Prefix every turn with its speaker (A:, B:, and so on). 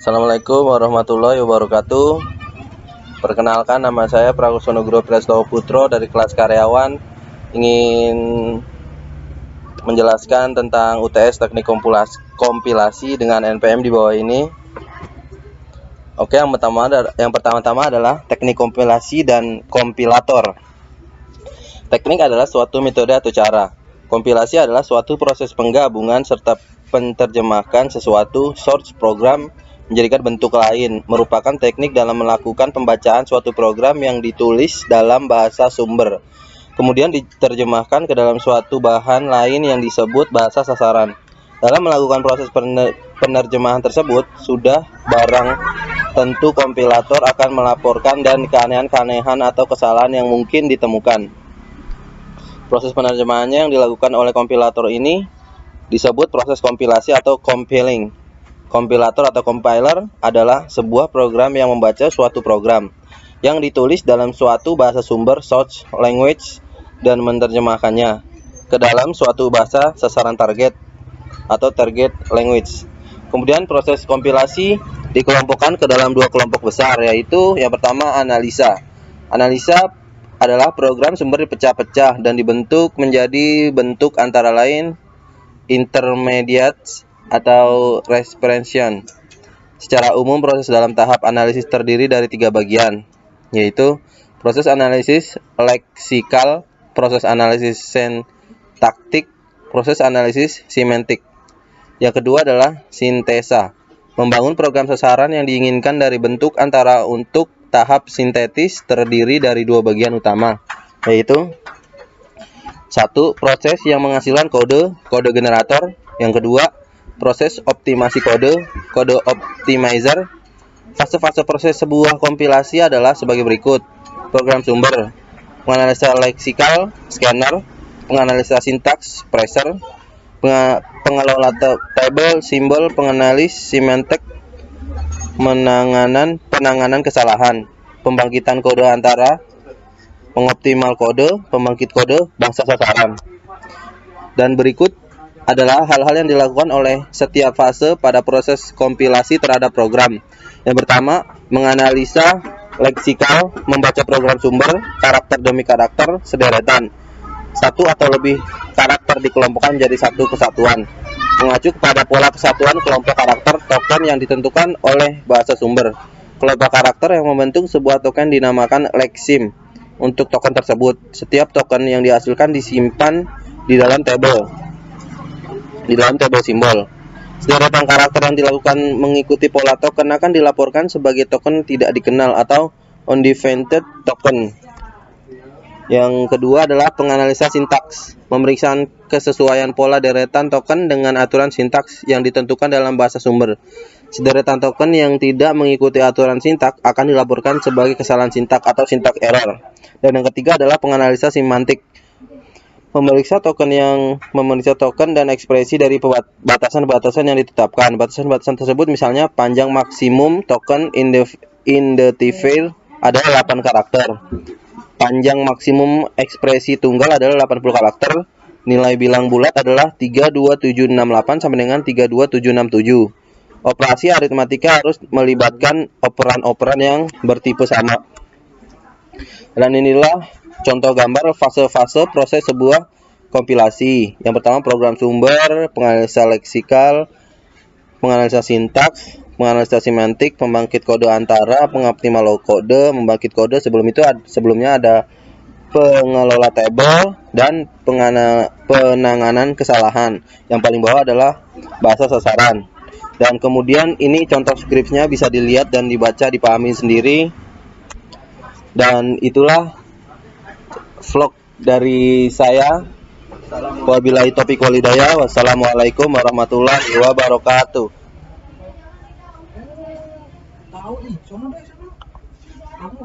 A: Assalamualaikum warahmatullahi wabarakatuh. Perkenalkan, nama saya Prakusono Guru Presto Putro dari kelas karyawan. Ingin menjelaskan tentang UTS teknik kompilasi dengan NPM di bawah ini. Oke, yang pertama-tama adalah teknik kompilasi dan kompilator. Teknik adalah suatu metode atau cara. Kompilasi adalah suatu proses penggabungan serta penerjemahkan sesuatu source program menjadikan bentuk lain, merupakan teknik dalam melakukan pembacaan suatu program yang ditulis dalam bahasa sumber, kemudian diterjemahkan ke dalam suatu bahan lain yang disebut bahasa sasaran. Dalam melakukan proses penerjemahan tersebut, sudah barang tentu kompilator akan melaporkan dan keanehan-keanehan atau kesalahan yang mungkin ditemukan. Proses penerjemahannya yang dilakukan oleh kompilator ini disebut proses kompilasi atau compiling. Kompilator atau compiler adalah sebuah program yang membaca suatu program yang ditulis dalam suatu bahasa sumber source language dan menerjemahkannya ke dalam suatu bahasa sasaran target atau target language. Kemudian proses kompilasi dikelompokkan ke dalam dua kelompok besar, yaitu yang pertama analisa. Analisa adalah program sumber dipecah-pecah dan dibentuk menjadi bentuk antara lain intermediate atau representation. Secara umum, proses dalam tahap analisis terdiri dari 3 bagian, yaitu proses analisis leksikal, proses analisis sintaktik, proses analisis semantik. Yang kedua adalah sintesa, membangun program sasaran yang diinginkan dari bentuk antara. Untuk tahap sintetis terdiri dari 2 bagian utama, yaitu 1. Proses yang menghasilkan kode generator. Yang kedua, proses optimasi kode optimizer. Fase-fase proses sebuah kompilasi adalah sebagai berikut: program sumber, penganalisa leksikal, scanner, penganalisa sintaks, parser, pengelola tabel, simbol, penganalis semantik, penanganan kesalahan, pembangkitan kode antara, pengoptimal kode, pembangkit kode, bahasa sasaran. Dan berikut adalah hal-hal yang dilakukan oleh setiap fase pada proses kompilasi terhadap program. Yang pertama, menganalisa leksikal, membaca program sumber, karakter demi karakter, sederetan. Satu atau lebih karakter dikelompokkan menjadi satu kesatuan, mengacu kepada pola kesatuan kelompok karakter token yang ditentukan oleh bahasa sumber. Kelompok karakter yang membentuk sebuah token dinamakan leksim. Untuk token tersebut, setiap token yang dihasilkan disimpan di dalam tabel simbol. Sederetan karakter yang dilakukan mengikuti pola token akan dilaporkan sebagai token tidak dikenal atau undefined token. Yang kedua adalah penganalisa sintaks, memeriksa kesesuaian pola deretan token dengan aturan sintaks yang ditentukan dalam bahasa sumber. Sederetan token yang tidak mengikuti aturan sintaks akan dilaporkan sebagai kesalahan sintaks atau sintaks error. Dan yang ketiga adalah penganalisa semantik, memeriksa token dan ekspresi dari batasan-batasan yang ditetapkan. Batasan-batasan tersebut misalnya panjang maksimum token identifier adalah 8 karakter. Panjang maksimum ekspresi tunggal adalah 80 karakter. Nilai bilang bulat adalah 32768 sampai dengan 32767. Operasi aritmatika harus melibatkan operan-operan yang bertipe sama. Dan inilah contoh gambar fase-fase proses sebuah kompilasi. Yang pertama, program sumber, penganalisa leksikal, penganalisa sintaks, penganalisa semantik, pembangkit kode antara, pengoptimal kode, membangkit kode. Sebelumnya ada pengelola tabel dan penanganan kesalahan. Yang paling bawah adalah bahasa sasaran. Dan kemudian ini contoh skripnya, bisa dilihat dan dibaca, dipahami sendiri. Dan itulah vlog dari saya. Wabillahi taufiq wal hidayah. Wassalamualaikum warahmatullahi wabarakatuh. Tahu nih, sono deh. Aku